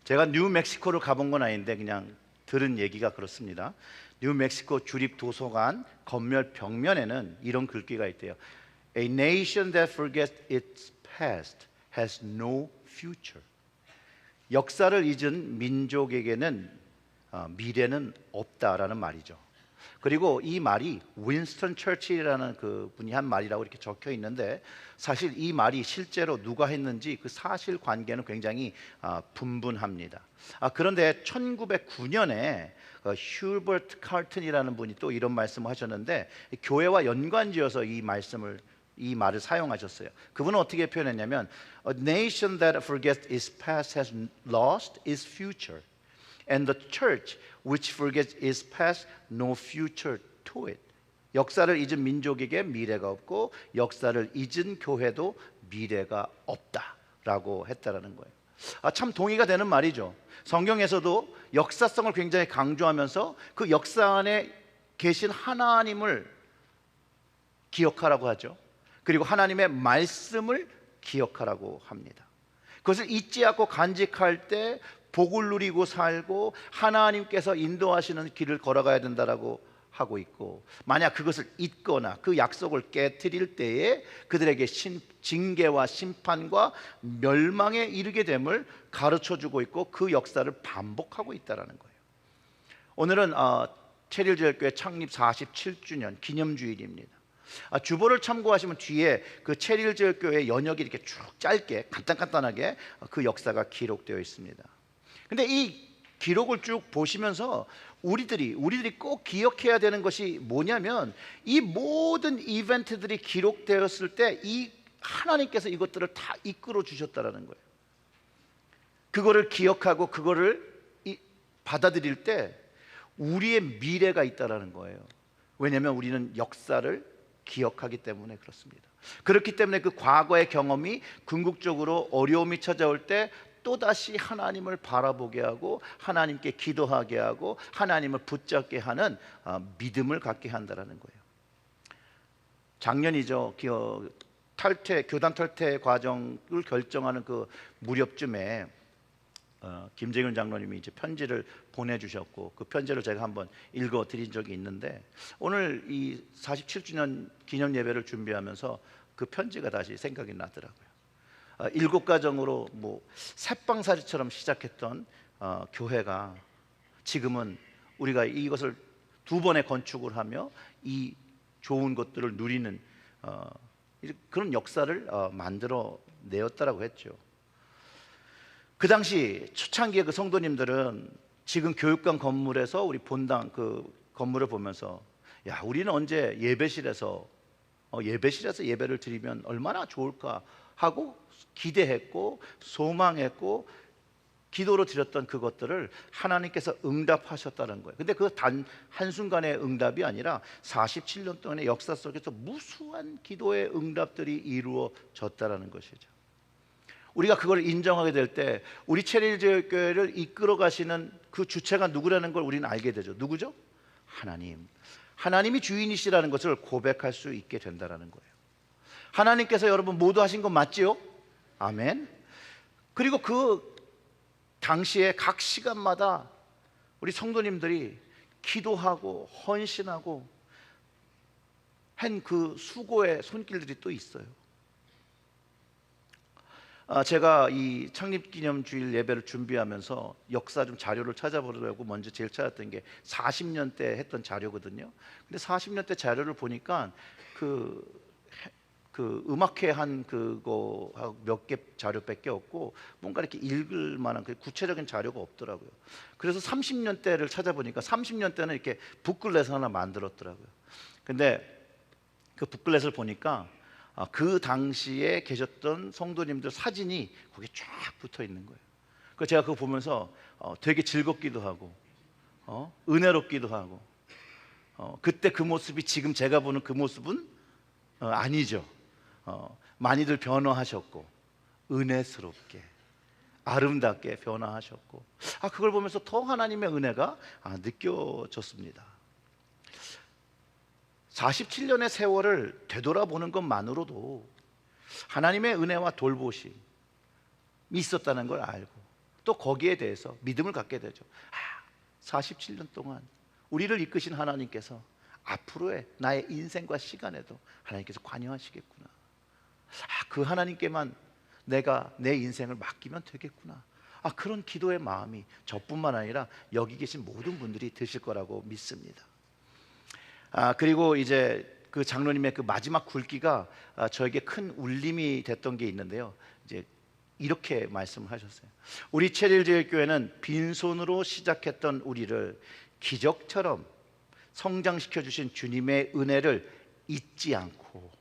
제가 뉴멕시코를 가본 건 아닌데 그냥 들은 얘기가 그렇습니다. 뉴멕시코 주립 도서관 건물 벽면에는 이런 글귀가 있대요. A nation that forgets its past has no future. 역사를 잊은 민족에게는 미래는 없다라는 말이죠. 그리고 이 말이 윈스턴 처칠이라는 그 분이 한 말이라고 이렇게 적혀 있는데, 사실 이 말이 실제로 누가 했는지 그 사실 관계는 굉장히 분분합니다. 그런데 1909년에 휴버트 칼튼이라는 분이 또 이런 말씀을 하셨는데, 교회와 연관지어서 이 말을 사용하셨어요. 그분은 어떻게 표현했냐면, A nation that forgets its past has lost its future. And the church which forgets its past, no future to it. 역사를 잊은 민족에게 미래가 없고 역사를 잊은 교회도 미래가 없다라고 했다라는 거예요. 참 동의가 되는 말이죠. 성경에서도 역사성을 굉장히 강조하면서 그 역사 안에 계신 하나님을 기억하라고 하죠. 그리고 하나님의 말씀을 기억하라고 합니다. 그것을 잊지 않고 간직할 때 복을 누리고 살고 하나님께서 인도하시는 길을 걸어가야 된다라고 하고 있고, 만약 그것을 잊거나 그 약속을 깨트릴 때에 그들에게 징계와 심판과 멸망에 이르게 됨을 가르쳐주고 있고, 그 역사를 반복하고 있다는 거예요. 오늘은 체릴제일교회 창립 47주년 기념주일입니다. 주보를 참고하시면 뒤에 그 체릴제일교회 연역이 이렇게 쭉 짧게 간단하게 그 역사가 기록되어 있습니다. 근데 이 기록을 쭉 보시면서 우리들이 꼭 기억해야 되는 것이 뭐냐면, 이 모든 이벤트들이 기록되었을 때 이 하나님께서 이것들을 다 이끌어 주셨다라는 거예요. 그거를 기억하고 그거를 받아들일 때 우리의 미래가 있다라는 거예요. 왜냐하면 우리는 역사를 기억하기 때문에 그렇습니다. 그렇기 때문에 그 과거의 경험이 궁극적으로 어려움이 찾아올 때 또다시 하나님을 바라보게 하고 하나님께 기도하게 하고 하나님을 붙잡게 하는 믿음을 갖게 한다는 거예요. 작년이죠. 교단 탈퇴 과정을 결정하는 그 무렵쯤에 김재균 장로님이 이제 편지를 보내주셨고, 그 편지를 제가 한번 읽어드린 적이 있는데, 오늘 이 47주년 기념 예배를 준비하면서 그 편지가 다시 생각이 나더라고요. 7가정으로 새빵살이처럼 시작했던 교회가 지금은 우리가 이것을 2번의 건축을 하며 이 좋은 것들을 누리는 그런 역사를 만들어 내었다라고 했죠. 그 당시 초창기에 그 성도님들은 지금 교육관 건물에서 우리 본당 그 건물을 보면서, 야, 우리는 언제 예배실에서 예배를 드리면 얼마나 좋을까 하고 기대했고 소망했고 기도로 드렸던 그것들을 하나님께서 응답하셨다는 거예요. 근데 그 단 한순간의 응답이 아니라 47년 동안의 역사 속에서 무수한 기도의 응답들이 이루어졌다는 것이죠. 우리가 그걸 인정하게 될 때 우리 체릴제일교회를 이끌어 가시는 그 주체가 누구라는 걸 우리는 알게 되죠. 누구죠? 하나님이 주인이시라는 것을 고백할 수 있게 된다는 거예요. 하나님께서 여러분 모두 하신 건 맞지요? 아멘. 그리고 그 당시에 각 시간마다 우리 성도님들이 기도하고 헌신하고 한 그 수고의 손길들이 또 있어요. 제가 이 창립기념주일 예배를 준비하면서 역사 좀 자료를 찾아보려고 먼저 제일 찾았던 게 40년 때 했던 자료거든요. 근데 40년 때 자료를 보니까 그 음악회 한 그거 몇 개 자료밖에 없고 뭔가 이렇게 읽을 만한 그 구체적인 자료가 없더라고요. 그래서 30년대를 찾아보니까 30년대는 이렇게 북클렛을 하나 만들었더라고요. 근데 그 북클렛을 보니까 그 당시에 계셨던 성도님들 사진이 거기에 쫙 붙어 있는 거예요. 그래서 제가 그거 보면서 되게 즐겁기도 하고 은혜롭기도 하고, 그때 그 모습이 지금 제가 보는 그 모습은 아니죠. 많이들 변화하셨고 은혜스럽게 아름답게 변화하셨고, 그걸 보면서 더 하나님의 은혜가 느껴졌습니다. 47년의 세월을 되돌아보는 것만으로도 하나님의 은혜와 돌보심이 있었다는 걸 알고, 또 거기에 대해서 믿음을 갖게 되죠. 47년 동안 우리를 이끄신 하나님께서 앞으로의 나의 인생과 시간에도 하나님께서 관여하시겠구나. 그 하나님께만 내가 내 인생을 맡기면 되겠구나. 그런 기도의 마음이 저뿐만 아니라 여기 계신 모든 분들이 드실 거라고 믿습니다. 그리고 이제 그 장로님의 그 마지막 굴기가 저에게 큰 울림이 됐던 게 있는데요. 이제 이렇게 말씀을 하셨어요. 우리 체릴제일교회는 빈손으로 시작했던 우리를 기적처럼 성장시켜 주신 주님의 은혜를 잊지 않고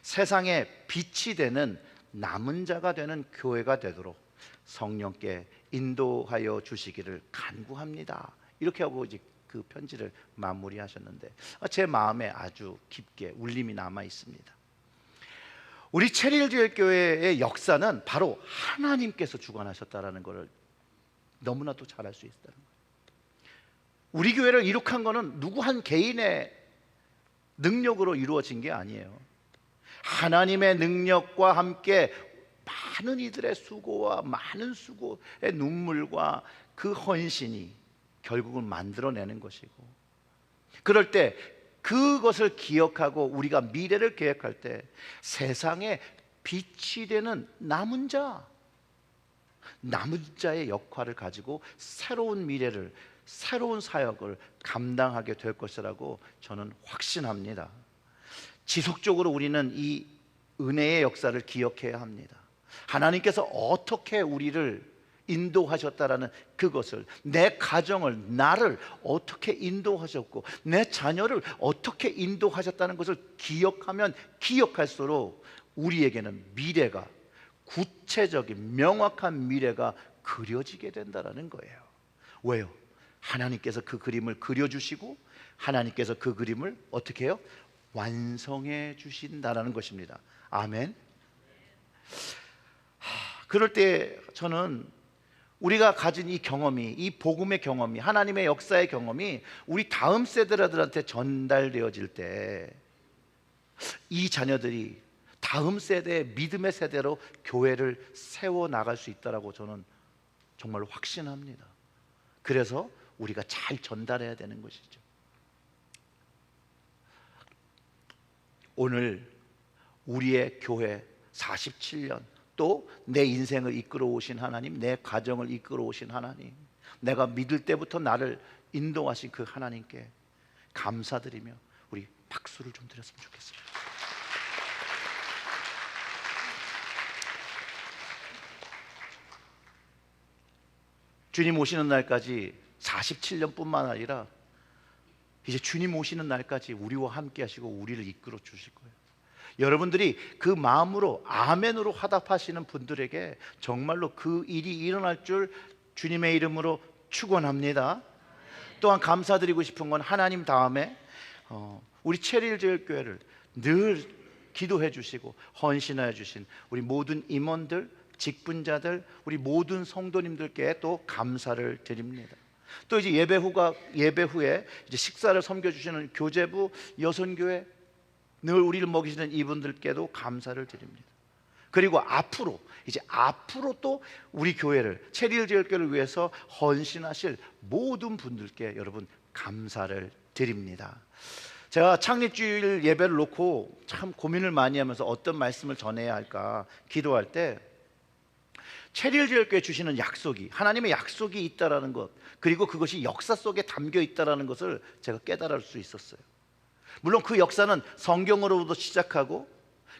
세상에 빛이 되는 남은 자가 되는 교회가 되도록 성령께 인도하여 주시기를 간구합니다. 이렇게 하고 이제 그 편지를 마무리하셨는데 제 마음에 아주 깊게 울림이 남아 있습니다. 우리 체릴제일교회의 역사는 바로 하나님께서 주관하셨다라는 것을 너무나도 잘 알 수 있다는 거예요. 우리 교회를 이룩한 것은 누구 한 개인의 능력으로 이루어진 게 아니에요. 하나님의 능력과 함께 많은 이들의 수고와 많은 수고의 눈물과 그 헌신이 결국은 만들어내는 것이고, 그럴 때 그것을 기억하고 우리가 미래를 계획할 때 세상에 빛이 되는 남은 자의 역할을 가지고 새로운 미래를, 새로운 사역을 감당하게 될 것이라고 저는 확신합니다. 지속적으로 우리는 이 은혜의 역사를 기억해야 합니다. 하나님께서 어떻게 우리를 인도하셨다라는 그것을, 내 가정을, 나를 어떻게 인도하셨고 내 자녀를 어떻게 인도하셨다는 것을 기억하면 기억할수록 우리에게는 미래가, 구체적인 명확한 미래가 그려지게 된다는 거예요. 왜요? 하나님께서 그 그림을 그려주시고 하나님께서 그 그림을 어떻게 해요? 완성해 주신다라는 것입니다. 아멘. 그럴 때 저는 우리가 가진 이 경험이, 이 복음의 경험이, 하나님의 역사의 경험이 우리 다음 세대들한테 전달되어질 때 이 자녀들이 다음 세대의 믿음의 세대로 교회를 세워나갈 수 있다고 저는 정말로 확신합니다. 그래서 우리가 잘 전달해야 되는 것이죠. 오늘 우리의 교회 47년, 또 내 인생을 이끌어 오신 하나님, 내 가정을 이끌어 오신 하나님, 내가 믿을 때부터 나를 인도하신 그 하나님께 감사드리며 우리 박수를 좀 드렸으면 좋겠습니다. 주님 오시는 날까지 47년뿐만 아니라 이제 주님 오시는 날까지 우리와 함께 하시고 우리를 이끌어 주실 거예요. 여러분들이 그 마음으로 아멘으로 화답하시는 분들에게 정말로 그 일이 일어날 줄 주님의 이름으로 축원합니다. 또한 감사드리고 싶은 건 하나님 다음에 우리 체릴제일교회를 늘 기도해 주시고 헌신하여 주신 우리 모든 임원들, 직분자들, 우리 모든 성도님들께 또 감사를 드립니다. 또 이제 예배 후에 이제 식사를 섬겨주시는 교제부, 여선교회, 늘 우리를 먹이시는 이분들께도 감사를 드립니다. 그리고 앞으로 또 우리 교회를, 체릴제일교회를 위해서 헌신하실 모든 분들께 여러분 감사를 드립니다. 제가 창립주일 예배를 놓고 참 고민을 많이 하면서 어떤 말씀을 전해야 할까 기도할 때 체릴제일교회 주시는 약속이, 하나님의 약속이 있다라는 것, 그리고 그것이 역사 속에 담겨 있다라는 것을 제가 깨달을 수 있었어요. 물론 그 역사는 성경으로부터 시작하고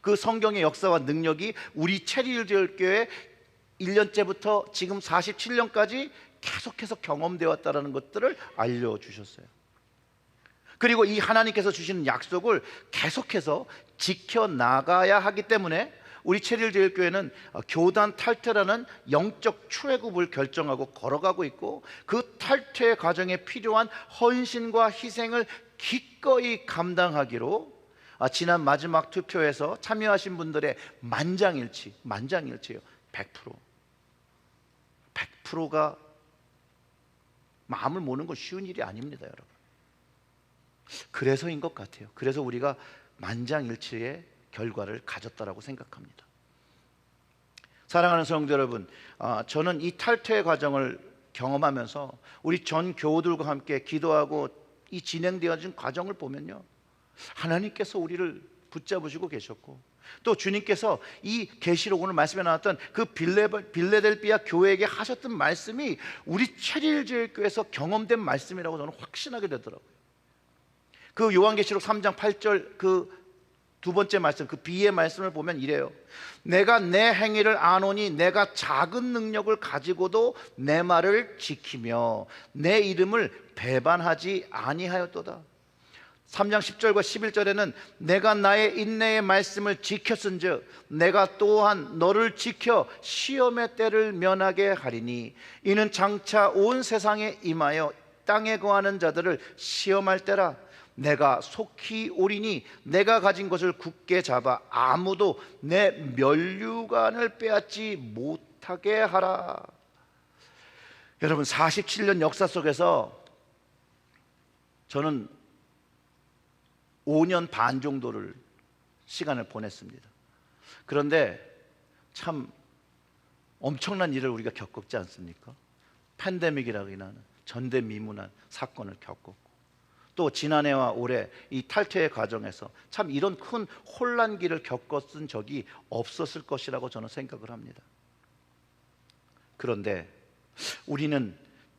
그 성경의 역사와 능력이 우리 체릴제일교회 1년째부터 지금 47년까지 계속해서 경험되어 왔다는 것들을 알려주셨어요. 그리고 이 하나님께서 주시는 약속을 계속해서 지켜나가야 하기 때문에 우리 체릴제일교회는 교단 탈퇴라는 영적 출애굽을 결정하고 걸어가고 있고, 그 탈퇴 과정에 필요한 헌신과 희생을 기꺼이 감당하기로 지난 마지막 투표에서 참여하신 분들의 만장일치예요. 100%가 마음을 모는 건 쉬운 일이 아닙니다, 여러분. 그래서인 것 같아요. 그래서 우리가 만장일치의 결과를 가졌다라고 생각합니다. 사랑하는 성도 여러분, 저는 이 탈퇴의 과정을 경험하면서 우리 전 교우들과 함께 기도하고 이 진행되어진 과정을 보면요, 하나님께서 우리를 붙잡으시고 계셨고, 또 주님께서 이 계시록 오늘 말씀에 나왔던 그 빌레델비아 교회에게 하셨던 말씀이 우리 체리힐제일교회에서 경험된 말씀이라고 저는 확신하게 되더라고요. 그 요한계시록 3장 8절 그 두 번째 말씀, 그 비의 말씀을 보면 이래요. 내가 내 행위를 아노니 내가 작은 능력을 가지고도 내 말을 지키며 내 이름을 배반하지 아니하였도다. 3장 10절과 11절에는 내가 나의 인내의 말씀을 지켰은즉 내가 또한 너를 지켜 시험의 때를 면하게 하리니 이는 장차 온 세상에 임하여 땅에 거하는 자들을 시험할 때라. 내가 속히 오리니 내가 가진 것을 굳게 잡아 아무도 내 면류관을 빼앗지 못하게 하라. 여러분, 47년 역사 속에서 저는 5년 반 정도를 시간을 보냈습니다. 그런데 참 엄청난 일을 우리가 겪었지 않습니까? 팬데믹이라고 하는 전대미문한 사건을 겪었고, 또 지난해와 올해 이 탈퇴의 과정에서 참 이런 큰 혼란기를 겪었은 적이 없었을 것이라고 저는 생각을 합니다. 그런데 우리는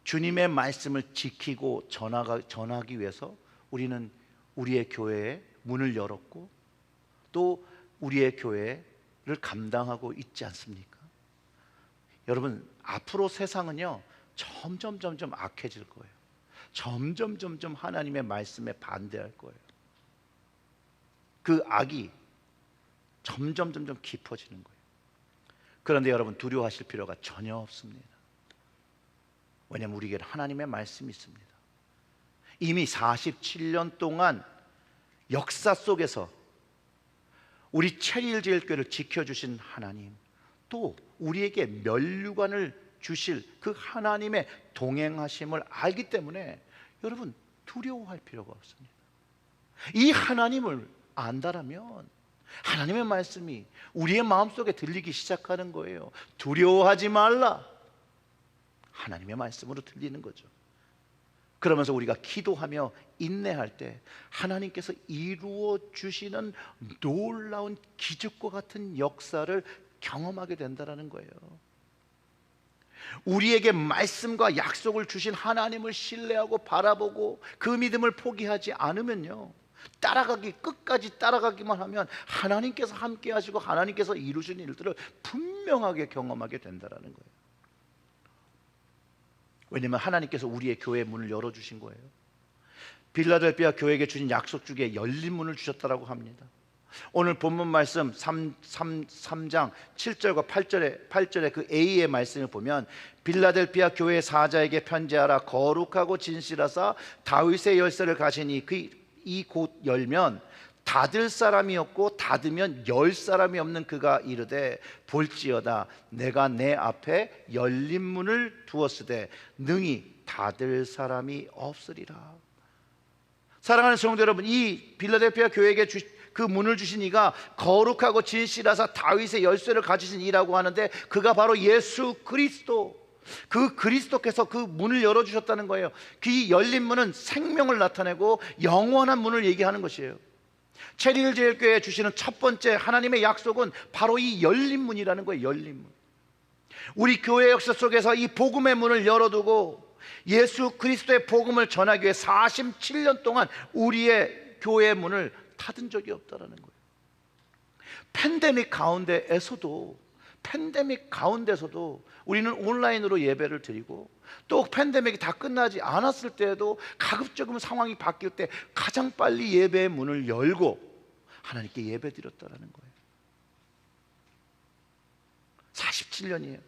주님의 말씀을 지키고 전하기 위해서 우리는 우리의 교회에 문을 열었고, 또 우리의 교회를 감당하고 있지 않습니까? 여러분, 앞으로 세상은요 점점 악해질 거예요. 점점 하나님의 말씀에 반대할 거예요. 그 악이 점점 깊어지는 거예요. 그런데 여러분, 두려워하실 필요가 전혀 없습니다. 왜냐하면 우리에게는 하나님의 말씀이 있습니다. 이미 47년 동안 역사 속에서 우리 체리힐제일교회를 지켜주신 하나님, 또 우리에게 면류관을 주실 그 하나님의 동행하심을 알기 때문에 여러분, 두려워할 필요가 없습니다. 이 하나님을 안다라면 하나님의 말씀이 우리의 마음속에 들리기 시작하는 거예요. 두려워하지 말라, 하나님의 말씀으로 들리는 거죠. 그러면서 우리가 기도하며 인내할 때 하나님께서 이루어 주시는 놀라운 기적과 같은 역사를 경험하게 된다는 거예요. 우리에게 말씀과 약속을 주신 하나님을 신뢰하고 바라보고 그 믿음을 포기하지 않으면요, 끝까지 따라가기만 하면 하나님께서 함께 하시고 하나님께서 이루신 일들을 분명하게 경험하게 된다는 거예요. 왜냐하면 하나님께서 우리의 교회의 문을 열어주신 거예요. 빌라델비아 교회에게 주신 약속 중에 열린 문을 주셨다고 합니다. 오늘 본문 말씀 3장 7절과 8절의 그 A의 말씀을 보면, 빌라델비아 교회 사자에게 편지하라. 거룩하고 진실하사 다윗의 열쇠를 가시니 이 곧 열면 닫을 사람이 없고 닫으면 열 사람이 없는 그가 이르되, 볼지어다 내가 내 앞에 열린 문을 두었으되 능히 닫을 사람이 없으리라. 사랑하는 성도 여러분, 이 빌라델비아 교회에게 그 문을 주신 이가 거룩하고 진실하사 다윗의 열쇠를 가지신 이라고 하는데, 그가 바로 예수 그리스도, 그 그리스도께서 그 문을 열어주셨다는 거예요. 그 열린 문은 생명을 나타내고 영원한 문을 얘기하는 것이에요. 체리힐제일교회에 주시는 첫 번째 하나님의 약속은 바로 이 열린 문이라는 거예요. 열린 문. 우리 교회 역사 속에서 이 복음의 문을 열어두고 예수 그리스도의 복음을 전하기 위해 47년 동안 우리의 교회의 문을 닫은 적이 없다는 거예요. 팬데믹 가운데서도 우리는 온라인으로 예배를 드리고, 또 팬데믹이 다 끝나지 않았을 때에도 가급적이면 상황이 바뀔 때 가장 빨리 예배의 문을 열고 하나님께 예배 드렸다는 거예요. 47년이에요.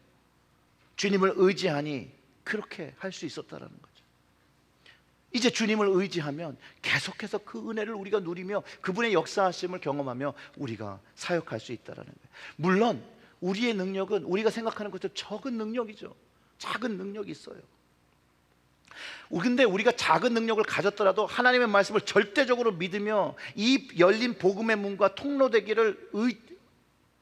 주님을 의지하니 그렇게 할 수 있었다는 거죠. 이제 주님을 의지하면 계속해서 그 은혜를 우리가 누리며 그분의 역사하심을 경험하며 우리가 사역할 수 있다는 거예요. 물론 우리의 능력은 우리가 생각하는 것처럼 적은 능력이죠. 작은 능력이 있어요. 근데 우리가 작은 능력을 가졌더라도 하나님의 말씀을 절대적으로 믿으며 이 열린 복음의 문과 통로되기를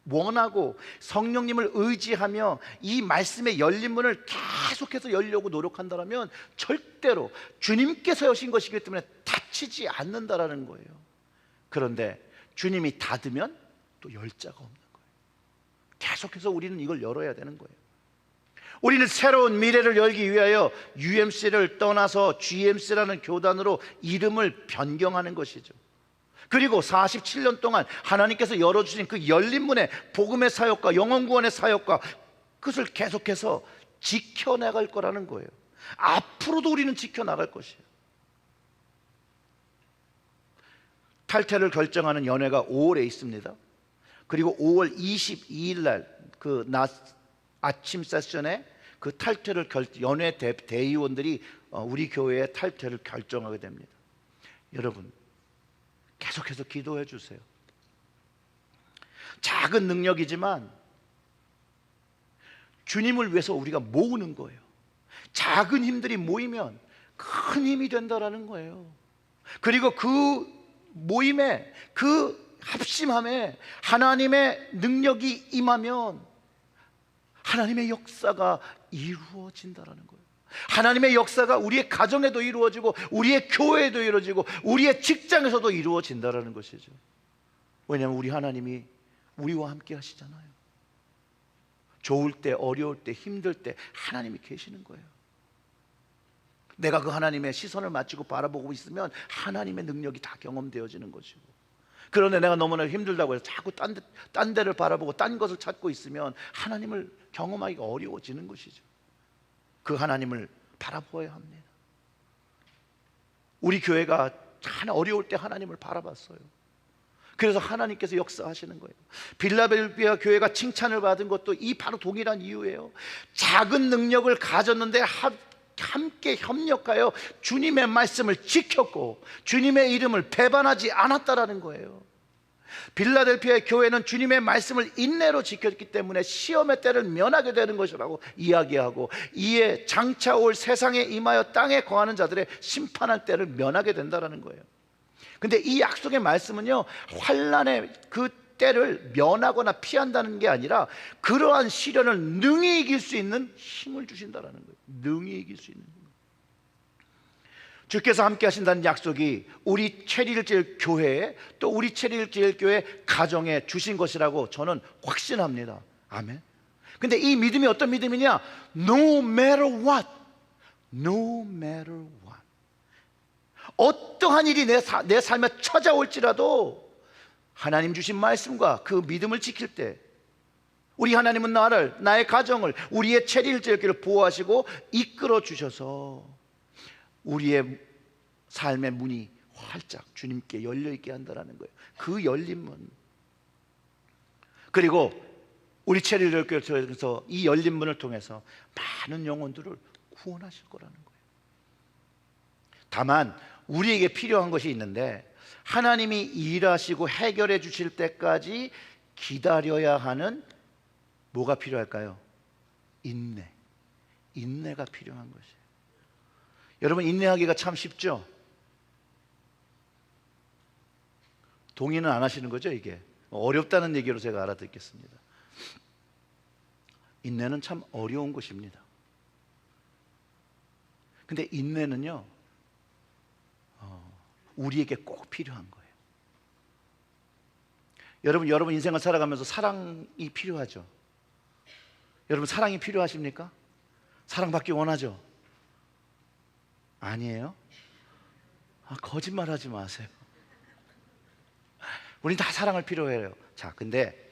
원하고 성령님을 의지하며 이 말씀의 열린 문을 계속해서 열려고 노력한다면 절대로 주님께서 여신 것이기 때문에 닫히지 않는다라는 거예요. 그런데 주님이 닫으면 또 열 자가 없는 거예요. 계속해서 우리는 이걸 열어야 되는 거예요. 우리는 새로운 미래를 열기 위하여 UMC를 떠나서 GMC라는 교단으로 이름을 변경하는 것이죠. 그리고 47년 동안 하나님께서 열어주신 그 열린 문의 복음의 사역과 영혼구원의 사역과 그것을 계속해서 지켜나갈 거라는 거예요. 앞으로도 우리는 지켜나갈 것이에요. 탈퇴를 결정하는 연회가 5월에 있습니다. 그리고 5월 22일 날 그 낮 아침 세션에 그 탈퇴를 연회 대의원들이 우리 교회의 탈퇴를 결정하게 됩니다. 여러분 계속해서 기도해 주세요. 작은 능력이지만 주님을 위해서 우리가 모으는 거예요. 작은 힘들이 모이면 큰 힘이 된다라는 거예요. 그리고 그 모임에, 그 합심함에 하나님의 능력이 임하면 하나님의 역사가 이루어진다라는 거예요. 하나님의 역사가 우리의 가정에도 이루어지고 우리의 교회에도 이루어지고 우리의 직장에서도 이루어진다라는 것이죠. 왜냐하면 우리 하나님이 우리와 함께 하시잖아요. 좋을 때, 어려울 때, 힘들 때 하나님이 계시는 거예요. 내가 그 하나님의 시선을 맞추고 바라보고 있으면 하나님의 능력이 다 경험되어지는 것이고, 그런데 내가 너무나 힘들다고 해서 자꾸 딴 데를 바라보고 딴 것을 찾고 있으면 하나님을 경험하기가 어려워지는 것이죠. 그 하나님을 바라보아야 합니다. 우리 교회가 하나 어려울 때 하나님을 바라봤어요. 그래서 하나님께서 역사하시는 거예요. 빌라델피아 교회가 칭찬을 받은 것도 이 바로 동일한 이유예요. 작은 능력을 가졌는데 함께 협력하여 주님의 말씀을 지켰고 주님의 이름을 배반하지 않았다라는 거예요. 빌라델피아의 교회는 주님의 말씀을 인내로 지켰기 때문에 시험의 때를 면하게 되는 것이라고 이야기하고, 이에 장차 올 세상에 임하여 땅에 거하는 자들의 심판할 때를 면하게 된다라는 거예요. 근데 이 약속의 말씀은요, 환난의 그 때를 면하거나 피한다는 게 아니라 그러한 시련을 능히 이길 수 있는 힘을 주신다라는 거예요. 능히 이길 수 있는 힘. 주께서 함께 하신다는 약속이 우리 체리힐제일 교회에, 또 우리 체리힐제일 교회 가정에 주신 것이라고 저는 확신합니다. 아멘. 근데 이 믿음이 어떤 믿음이냐? No matter what, no matter what, 어떠한 일이 내 삶에 찾아올지라도 하나님 주신 말씀과 그 믿음을 지킬 때 우리 하나님은 나를, 나의 가정을, 우리의 체리힐제일 교회를 보호하시고 이끌어 주셔서 우리의 삶의 문이 활짝 주님께 열려있게 한다는 거예요. 그 열린 문. 그리고 우리 체리힐교회에서 이 열린 문을 통해서 많은 영혼들을 구원하실 거라는 거예요. 다만 우리에게 필요한 것이 있는데, 하나님이 일하시고 해결해 주실 때까지 기다려야 하는 뭐가 필요할까요? 인내가 필요한 것이에요. 여러분, 인내하기가 참 쉽죠? 동의는 안 하시는 거죠? 이게 어렵다는 얘기로 제가 알아듣겠습니다. 인내는 참 어려운 것입니다. 근데 인내는요, 우리에게 꼭 필요한 거예요. 여러분 인생을 살아가면서 사랑이 필요하죠? 여러분, 사랑이 필요하십니까? 사랑받기 원하죠? 아니에요? 거짓말하지 마세요. 우린 다 사랑을 필요해요. 자, 근데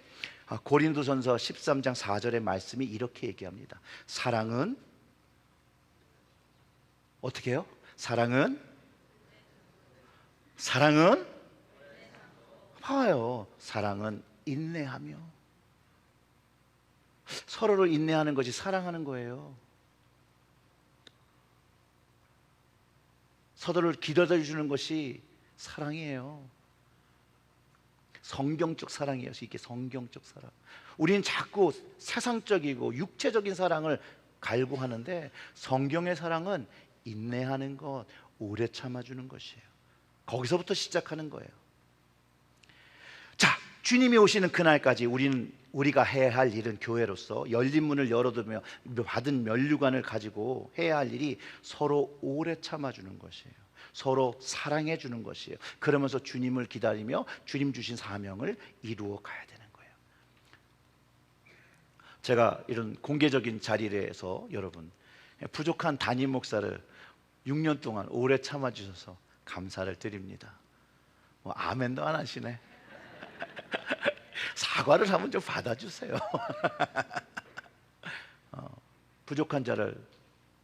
고린도전서 13장 4절의 말씀이 이렇게 얘기합니다. 사랑은 어떻게 해요? 사랑은 봐요. 사랑은 인내하며. 서로를 인내하는 것이 사랑하는 거예요. 서로를 기다려주는 것이 사랑이에요. 성경적 사랑이에요. 이게 성경적 사랑. 우리는 자꾸 세상적이고 육체적인 사랑을 갈구하는데, 성경의 사랑은 인내하는 것, 오래 참아주는 것이에요. 거기서부터 시작하는 거예요. 자, 주님이 오시는 그날까지 우리가 해야 할 일은 교회로서 열린 문을 열어두며 받은 면류관을 가지고 해야 할 일이 서로 오래 참아주는 것이에요. 서로 사랑해 주는 것이에요. 그러면서 주님을 기다리며 주님 주신 사명을 이루어 가야 되는 거예요. 제가 이런 공개적인 자리에서 여러분, 부족한 담임 목사를 6년 동안 오래 참아주셔서 감사를 드립니다. 뭐 아멘도 안 하시네. 사과를 한번 좀 받아주세요. 부족한 자를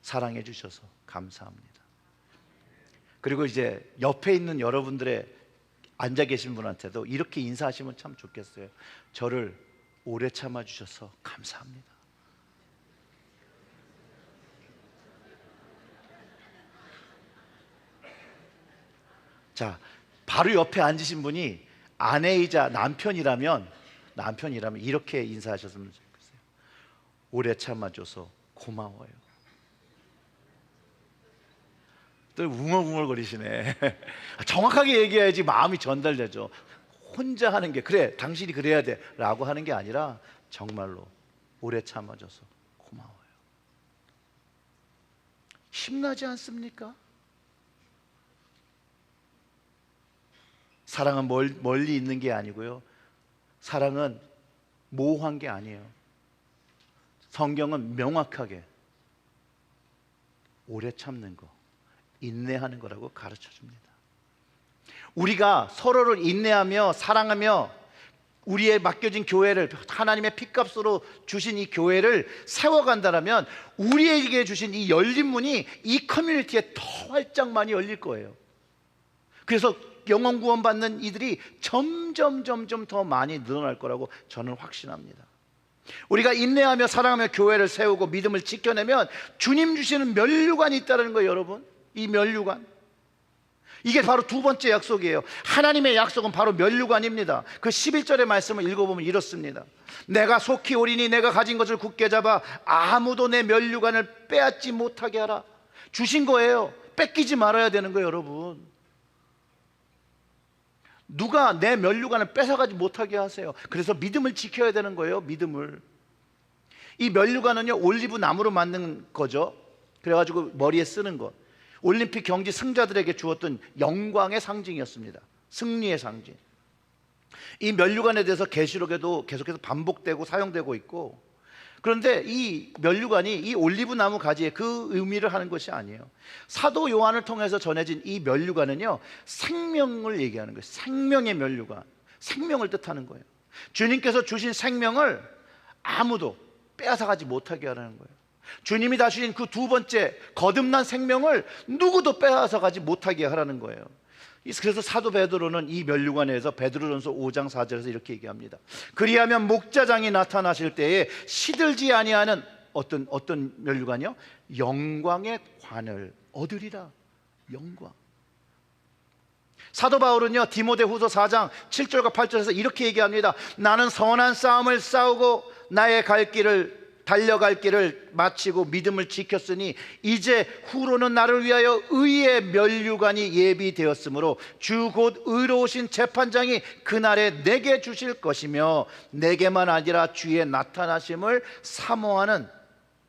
사랑해 주셔서 감사합니다. 그리고 이제 옆에 있는 여러분들의 앉아 계신 분한테도 이렇게 인사하시면 참 좋겠어요. 저를 오래 참아주셔서 감사합니다. 자, 바로 옆에 앉으신 분이 아내이자 남편이라면 이렇게 인사하셨으면 좋겠어요. 오래 참아줘서 고마워요. 또 웅얼웅얼거리시네. 정확하게 얘기해야지 마음이 전달되죠. 혼자 하는 게 그래 당신이 그래야 돼 라고 하는 게 아니라 정말로 오래 참아줘서 고마워요. 힘나지 않습니까? 사랑은 멀리 있는 게 아니고요, 사랑은 모호한 게 아니에요. 성경은 명확하게 오래 참는 거, 인내하는 거라고 가르쳐 줍니다. 우리가 서로를 인내하며 사랑하며 우리의 맡겨진 교회를, 하나님의 핏값으로 주신 이 교회를 세워간다면 우리에게 주신 이 열린 문이 이 커뮤니티에 더 활짝 많이 열릴 거예요. 그래서 영혼 구원 받는 이들이 점점 더 많이 늘어날 거라고 저는 확신합니다. 우리가 인내하며 사랑하며 교회를 세우고 믿음을 지켜내면 주님 주시는 면류관이 있다는 거예요. 여러분, 이 면류관, 이게 바로 두 번째 약속이에요. 하나님의 약속은 바로 면류관입니다. 그 11절의 말씀을 읽어보면 이렇습니다. 내가 속히 오리니 내가 가진 것을 굳게 잡아 아무도 내 면류관을 빼앗지 못하게 하라. 주신 거예요. 뺏기지 말아야 되는 거예요. 여러분, 누가 내 면류관을 뺏어가지 못하게 하세요. 그래서 믿음을 지켜야 되는 거예요. 믿음을. 이 면류관은요, 올리브 나무로 만든 거죠. 그래가지고 머리에 쓰는 것, 올림픽 경기 승자들에게 주었던 영광의 상징이었습니다. 승리의 상징. 이 면류관에 대해서 계시록에도 계속해서 반복되고 사용되고 있고, 그런데 이 면류관이 이 올리브 나무 가지에 그 의미를 하는 것이 아니에요. 사도 요한을 통해서 전해진 이 면류관은요, 생명을 얘기하는 거예요. 생명의 면류관, 생명을 뜻하는 거예요. 주님께서 주신 생명을 아무도 빼앗아가지 못하게 하라는 거예요. 주님이 다 주신 그 두 번째 거듭난 생명을 누구도 빼앗아가지 못하게 하라는 거예요. 그래서 사도 베드로는 이 면류관에서 베드로전서 5장 4절에서 이렇게 얘기합니다. 그리하면 목자장이 나타나실 때에 시들지 아니하는 어떤 면류관이요? 영광의 관을 얻으리라. 영광. 사도 바울은요, 디모데후서 4장 7절과 8절에서 이렇게 얘기합니다. 나는 선한 싸움을 싸우고 나의 갈 길을 달려갈 길을 마치고 믿음을 지켰으니 이제 후로는 나를 위하여 의의 면류관이 예비되었으므로 주 곧 의로우신 재판장이 그날에 내게 주실 것이며 내게만 아니라 주의 나타나심을 사모하는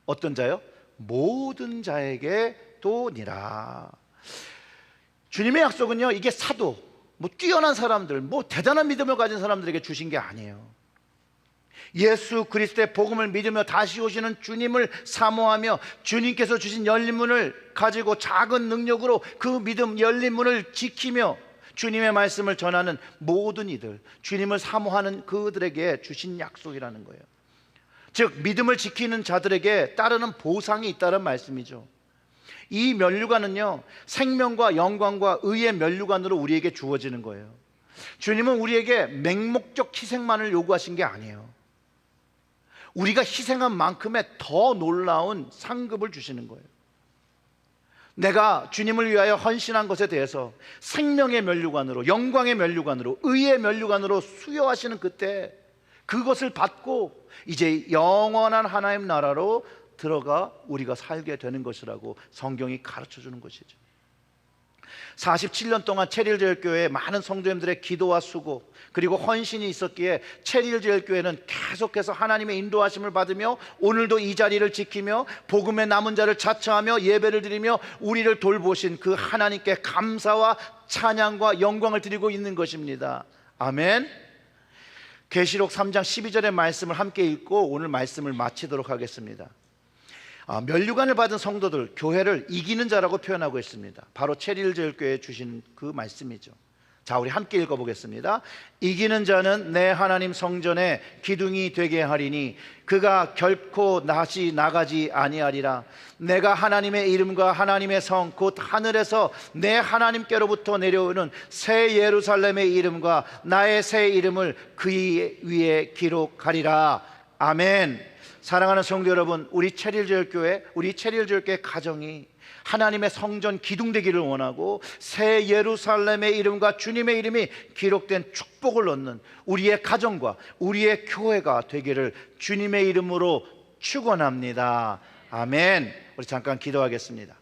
어떤 자요? 모든 자에게 도니라. 주님의 약속은요, 이게 사도, 뭐 뛰어난 사람들, 뭐 대단한 믿음을 가진 사람들에게 주신 게 아니에요. 예수 그리스도의 복음을 믿으며 다시 오시는 주님을 사모하며 주님께서 주신 열린 문을 가지고 작은 능력으로 그 믿음 열린 문을 지키며 주님의 말씀을 전하는 모든 이들, 주님을 사모하는 그들에게 주신 약속이라는 거예요. 즉 믿음을 지키는 자들에게 따르는 보상이 있다는 말씀이죠. 이 면류관은요, 생명과 영광과 의의 면류관으로 우리에게 주어지는 거예요. 주님은 우리에게 맹목적 희생만을 요구하신 게 아니에요. 우리가 희생한 만큼의 더 놀라운 상급을 주시는 거예요. 내가 주님을 위하여 헌신한 것에 대해서 생명의 면류관으로, 영광의 면류관으로, 의의 면류관으로 수여하시는 그때 그것을 받고 이제 영원한 하나님 나라로 들어가 우리가 살게 되는 것이라고 성경이 가르쳐 주는 것이죠. 47년 동안 체릴제일교회에 많은 성도님들의 기도와 수고 그리고 헌신이 있었기에 체릴제일교회는 계속해서 하나님의 인도하심을 받으며 오늘도 이 자리를 지키며 복음의 남은 자를 자처하며 예배를 드리며 우리를 돌보신 그 하나님께 감사와 찬양과 영광을 드리고 있는 것입니다. 아멘. 계시록 3장 12절의 말씀을 함께 읽고 오늘 말씀을 마치도록 하겠습니다. 면류관을 받은 성도들, 교회를 이기는 자라고 표현하고 있습니다. 바로 체릴제일교회에 주신 그 말씀이죠. 자, 우리 함께 읽어보겠습니다. 이기는 자는 내 하나님 성전에 기둥이 되게 하리니 그가 결코 다시 나가지 아니하리라. 내가 하나님의 이름과 하나님의 성 곧 하늘에서 내 하나님께로부터 내려오는 새 예루살렘의 이름과 나의 새 이름을 그 위에 기록하리라. 아멘. 사랑하는 성도 여러분, 우리 체릴제일교회, 우리 체릴제일교회 가정이 하나님의 성전 기둥 되기를 원하고 새 예루살렘의 이름과 주님의 이름이 기록된 축복을 얻는 우리의 가정과 우리의 교회가 되기를 주님의 이름으로 축원합니다. 아멘. 우리 잠깐 기도하겠습니다.